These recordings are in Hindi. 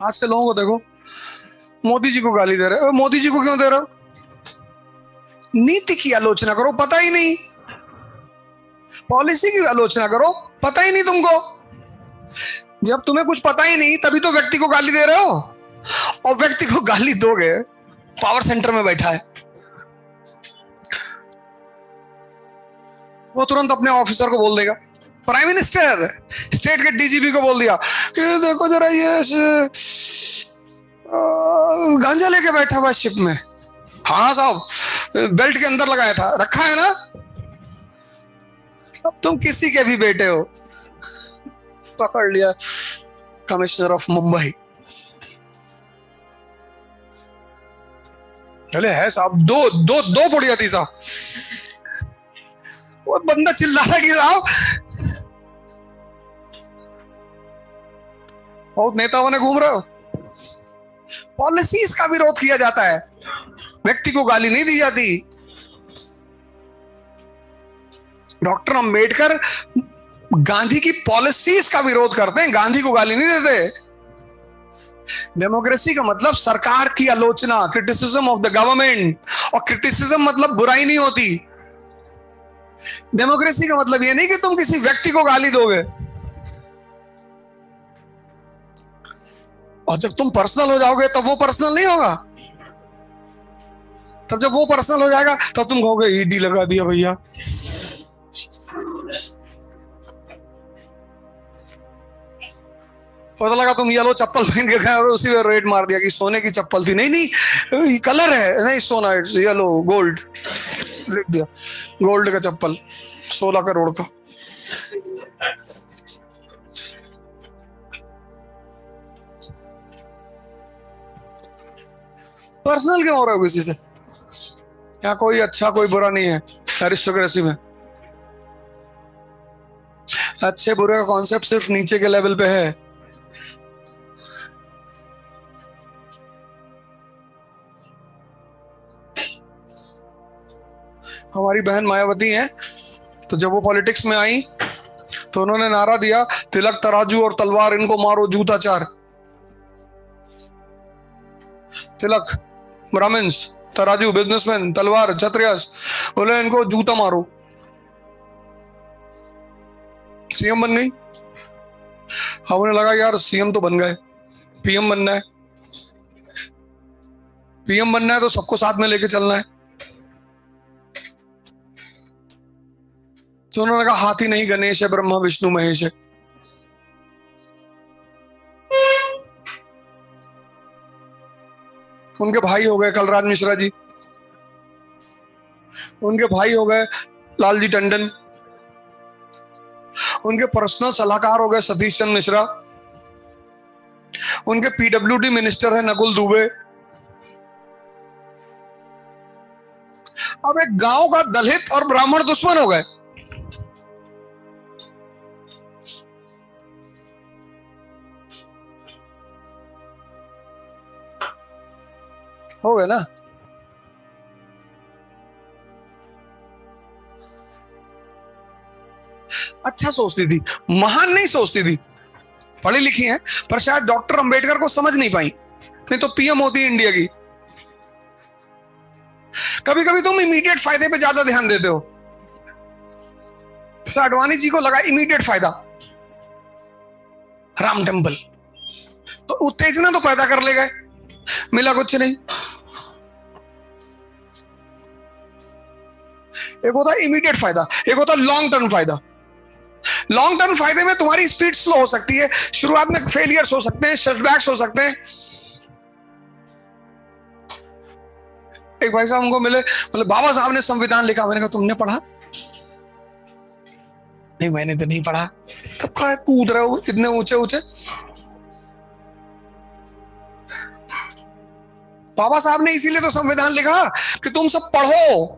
आज के लोगों को देखो, मोदी जी को गाली दे रहे हो। मोदी जी को क्यों दे रहे हो? नीति की आलोचना करो, पता ही नहीं। पॉलिसी की आलोचना करो, पता ही नहीं तुमको। जब तुम्हें कुछ पता ही नहीं तभी तो व्यक्ति को गाली दे रहे हो। और व्यक्ति को गाली दोगे, पावर सेंटर में बैठा है, वो तुरंत अपने ऑफिसर को बोल देगा। प्राइम मिनिस्टर स्टेट के डीजीपी को बोल दिया कि देखो जरा ये गांजा लेके बैठा हुआ शिप में। हाँ साहब, बेल्ट के अंदर लगाया था, रखा है ना। अब तुम किसी के भी बेटे हो, पकड़ लिया कमिश्नर ऑफ मुंबई। चले है साहब, दो दो दो पुड़िया थी साहब। वो बंदा चिल्ला रहा कि साहब बहुत नेताओं ने घूम रहे हो। पॉलिसीज का विरोध किया जाता है, व्यक्ति को गाली नहीं दी जाती। डॉक्टर अंबेडकर गांधी की पॉलिसीज का विरोध करते हैं, गांधी को गाली नहीं देते। डेमोक्रेसी का मतलब सरकार की आलोचना, क्रिटिसिज्म ऑफ द गवर्नमेंट। और क्रिटिसिज्म मतलब बुराई नहीं होती। डेमोक्रेसी का मतलब यह नहीं कि तुम किसी व्यक्ति को गाली दोगे। और जब तुम पर्सनल हो जाओगे तब वो पर्सनल नहीं होगा। तब जब वो पर्सनल हो जाएगा तब तुम कहोगे ईडी लगा दिया भैया। पता लगा तुम येलो चप्पल पहन के गए और उसी में रेट मार दिया कि सोने की चप्पल थी। नहीं नहीं, कलर है, नहीं सोना, इट्स येलो गोल्ड, लिख दिया गोल्ड का चप्पल 16 करोड़ का। पर्सनल क्यों हो रहा है किसी से? यहाँ कोई अच्छा कोई बुरा नहीं है एरिस्टोक्रेसी में। अच्छे बुरे का कॉन्सेप्ट सिर्फ नीचे के लेवल पे है। हमारी बहन मायावती है, तो जब वो पॉलिटिक्स में आई तो उन्होंने नारा दिया, तिलक तराजू और तलवार, इनको मारो जूता चार। तिलक ब्राह्मण्स, तराजू बिजनेसमैन, तलवार क्षत्रियस, बोले इनको जूता मारो। सीएम बन गई। अब उन्हें लगा यार सीएम तो बन गए, पीएम बनना है। पीएम बनना है तो सबको साथ में लेके चलना है। तो उन्होंने कहा हाथी नहीं गणेश है, ब्रह्मा विष्णु महेश है। उनके भाई हो गए कलराज मिश्रा जी, उनके भाई हो गए लालजी टंडन, उनके पर्सनल सलाहकार हो गए सतीश चंद्र मिश्रा, उनके पीडब्ल्यूडी मिनिस्टर है नकुल दुबे। अब एक गांव का दलित और ब्राह्मण दुश्मन हो गए। हो गए ना। अच्छा सोचती थी, महान नहीं सोचती थी, पढ़ी लिखी है, पर शायद डॉक्टर अंबेडकर को समझ नहीं पाई, नहीं तो पीएम होती इंडिया की। कभी कभी तुम इमीडिएट फायदे पे ज्यादा ध्यान देते हो। तो अडवाणी जी को लगा इमीडिएट फायदा, राम टेम्पल, तो उत्तेजना तो पैदा कर ले गए, मिला कुछ नहीं। एक होता है इमीडिएट फायदा, एक होता है लॉन्ग टर्म फायदा। लॉन्ग टर्म फायदे में तुम्हारी स्पीड स्लो हो सकती है, शुरुआत में फेलियर्स हो सकते हैं, सेटबैक्स हो सकते हैं। एक भाई साहब हमको मिले, मतलब बाबा साहब ने संविधान लिखा। मैंने कहा तुमने पढ़ा? नहीं मैंने तो नहीं पढ़ा। तब क्या कूद रहे हो इतने ऊंचे ऊंचे? बाबा साहब ने इसीलिए तो संविधान लिखा कि तुम सब पढ़ो,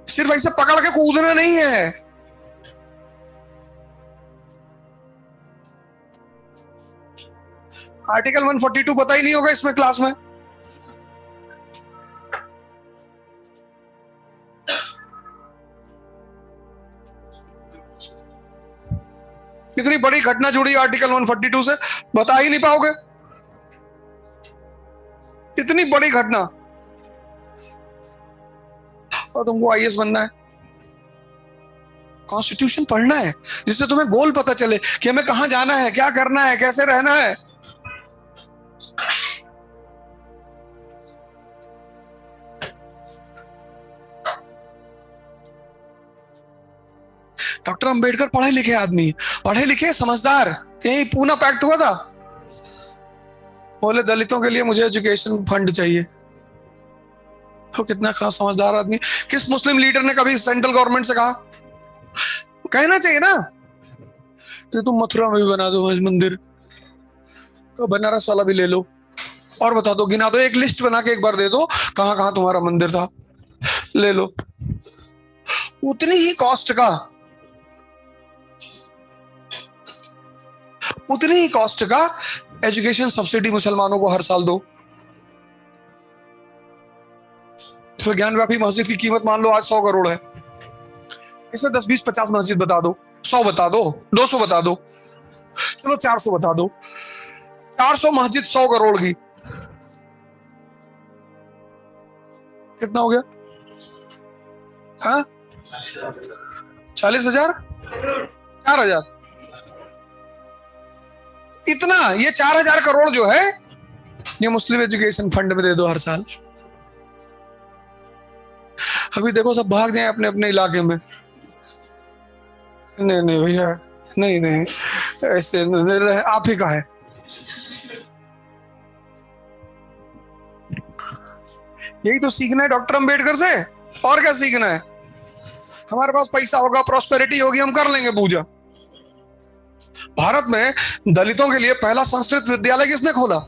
सिर्फ ऐसे पकड़ के कूदना नहीं है। आर्टिकल 142 पता ही नहीं होगा इसमें क्लास में। इतनी बड़ी घटना जुड़ी आर्टिकल 142 से, बता ही नहीं पाओगे। इतनी बड़ी घटना, और तुमको आईएएस बनना है। कॉन्स्टिट्यूशन पढ़ना है जिससे तुम्हें गोल पता चले कि हमें कहां जाना है, क्या करना है, कैसे रहना है। डॉक्टर अंबेडकर पढ़े लिखे आदमी, पढ़े लिखे समझदार, यही पूना पैक्ट हुआ था। बोले दलितों के लिए मुझे एजुकेशन फंड चाहिए। तो कितना खास समझदार आदमी। किस मुस्लिम लीडर ने कभी सेंट्रल गवर्नमेंट से कहा? कहना चाहिए ना कि तुम मथुरा में भी बना दो मंदिर, तो बनारस वाला भी ले लो, और बता दो, गिना दो, एक लिस्ट बना के एक बार दे दो कहां कहां तुम्हारा मंदिर था, ले लो। उतनी ही कॉस्ट का, उतनी ही कॉस्ट का एजुकेशन सब्सिडी मुसलमानों को हर साल दो। तो ज्ञानव्यापी मस्जिद की कीमत मान लो आज 100 करोड़ है, इसे 10, 20, 50 मस्जिद बता दो, 100 बता दो, 200 बता दो, चलो 400 बता दो, 400 मस्जिद 100 करोड़ की, कितना हो गया? हाँ, 40,000, 4,000, इतना। ये 4,000 करोड़ जो है ये मुस्लिम एजुकेशन फंड में दे दो हर साल। अभी देखो सब भाग जाए अपने अपने इलाके में। नहीं नहीं भैया, नहीं नहीं, ऐसे आप ही का है। यही तो सीखना है डॉक्टर अंबेडकर से, और क्या सीखना है? हमारे पास पैसा होगा, प्रॉस्पेरिटी होगी, हम कर लेंगे पूजा। भारत में दलितों के लिए पहला संस्कृत विद्यालय किसने खोला?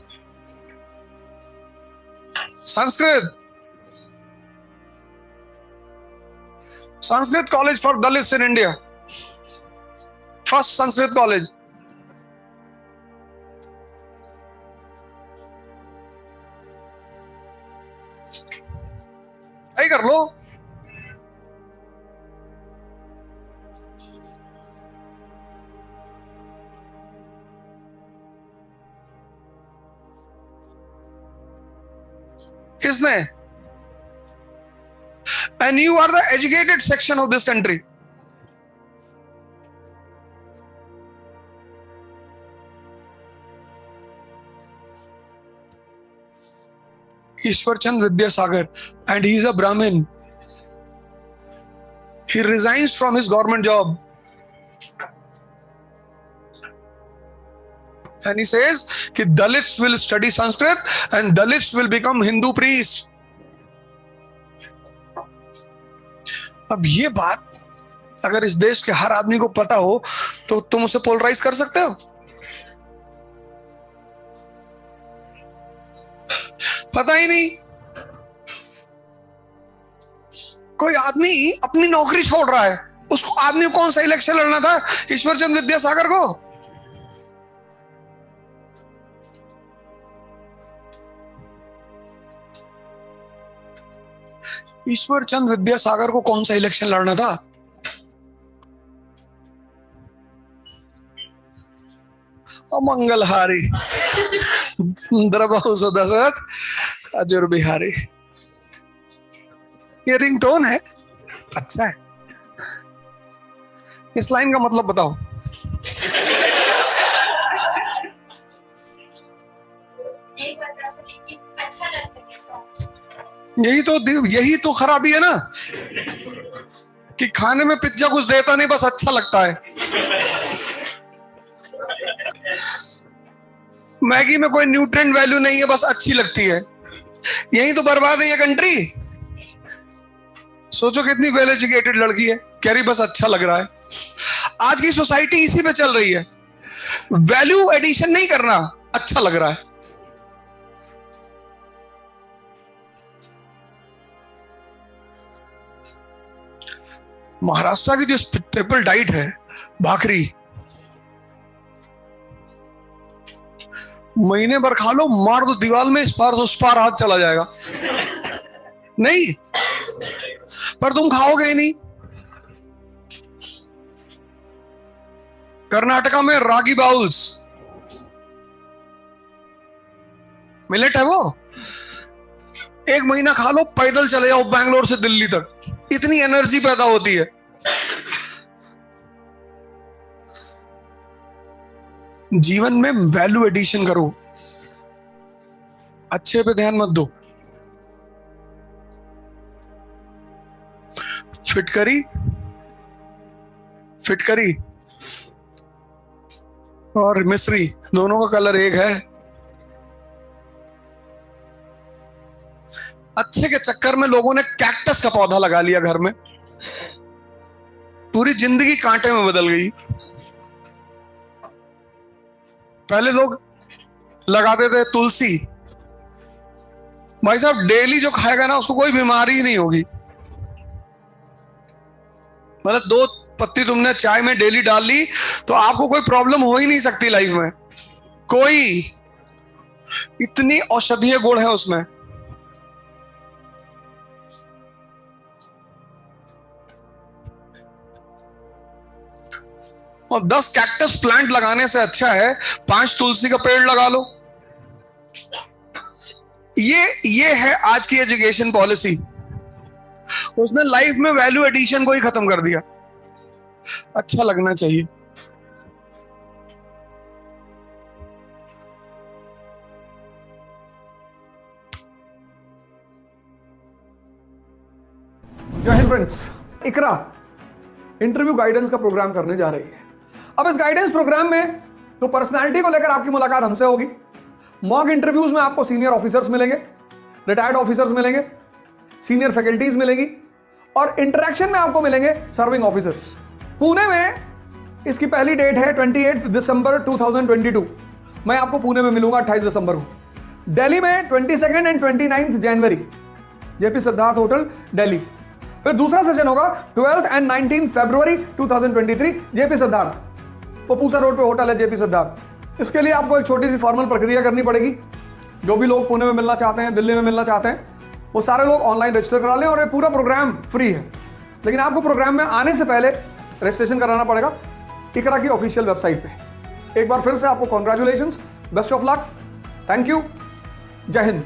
Sanskrit college for Dalits in India, first Sanskrit college. यही कर लो। किसने? And you are the educated section of this country. Ishwarchand Vidyasagar, and he is a Brahmin. He resigns from his government job. And he says कि Dalits will study Sanskrit and Dalits will become Hindu priest. अब ये बात अगर इस देश के हर आदमी को पता हो तो तुम उसे पोलराइज कर सकते हो? पता ही नहीं। कोई आदमी अपनी नौकरी छोड़ रहा है, उसको आदमी को कौन सा इलेक्शन लड़ना था? ईश्वरचंद विद्यासागर को? ईश्वरचंद विद्यासागर को कौन सा इलेक्शन लड़ना था? अमंगलहारी द्रबहु सुदशरथ अजुर बिहारी। ये रिंगटोन है, अच्छा है। इस लाइन का मतलब बताओ। यही तो खराबी है ना, कि खाने में पिज्जा कुछ देता नहीं, बस अच्छा लगता है। मैगी में कोई न्यूट्रिएंट वैल्यू नहीं है, बस अच्छी लगती है। यही तो बर्बाद है ये कंट्री। सोचो कितनी वेल एजुकेटेड लड़की है, कह रही बस अच्छा लग रहा है। आज की सोसाइटी इसी पे चल रही है, वैल्यू एडिशन नहीं करना, अच्छा लग रहा है। महाराष्ट्र की जो ट्रिपल डाइट है, भाकरी, महीने भर खा लो, मार दो दीवार में, इस पार से उस पार हाथ चला जाएगा। नहीं, पर तुम खाओगे ही नहीं। कर्नाटका में रागी बाउल्स, मिलेट है वो, 1 महीना खा लो, पैदल चले जाओ बैंगलोर से दिल्ली तक, इतनी एनर्जी पैदा होती है। जीवन में वैल्यू एडिशन करो, अच्छे पे ध्यान मत दो। फिटकरी फिटकरी और मिस्री दोनों का कलर एक है। अच्छे के चक्कर में लोगों ने कैक्टस का पौधा लगा लिया घर में, पूरी जिंदगी कांटे में बदल गई। पहले लोग लगाते थे तुलसी, भाई साहब डेली जो खाएगा ना उसको कोई बीमारी ही नहीं होगी। मतलब 2 पत्ती तुमने चाय में डेली डाल ली तो आपको कोई प्रॉब्लम हो ही नहीं सकती लाइफ में, कोई, इतनी औषधीय गुण है उसमें। और 10 कैक्टस प्लांट लगाने से अच्छा है 5 तुलसी का पेड़ लगा लो। ये है आज की एजुकेशन पॉलिसी। उसने लाइफ में वैल्यू एडिशन को ही खत्म कर दिया। अच्छा लगना चाहिए। जय हिंद फ्रेंड्स, इकरा इंटरव्यू गाइडेंस का प्रोग्राम करने जा रही है। अब इस गाइडेंस प्रोग्राम में तो पर्सनालिटी को लेकर आपकी मुलाकात हमसे होगी। मॉक इंटरव्यूज में आपको सीनियर ऑफिसर्स मिलेंगे, रिटायर्ड ऑफिसर्स मिलेंगे, सीनियर फैकल्टीज मिलेगी और इंटरेक्शन में आपको मिलेंगे सर्विंग ऑफिसर्स। पुणे में इसकी पहली डेट है 28 दिसंबर 2022। मैं आपको पुणे में मिलूंगा 28 दिसंबर को। दिल्ली में 22 एंड 29 जनवरी, जेपी सिद्धार्थ होटल दिल्ली। फिर दूसरा सेशन होगा 12 एंड 19 फरवरी 2023, जेपी सिद्धार्थ, पपूसा रोड पे होटल है जेपी सिद्धार्थ। इसके लिए आपको एक छोटी सी फॉर्मल प्रक्रिया करनी पड़ेगी। जो भी लोग पुणे में मिलना चाहते हैं, दिल्ली में मिलना चाहते हैं, वो सारे लोग ऑनलाइन रजिस्टर करा लें और ये पूरा प्रोग्राम फ्री है। लेकिन आपको प्रोग्राम में आने से पहले रजिस्ट्रेशन कराना पड़ेगा इकरा की ऑफिशियल वेबसाइट पे। एक बार फिर से आपको congratulations, best of luck, thank you, जय हिंद।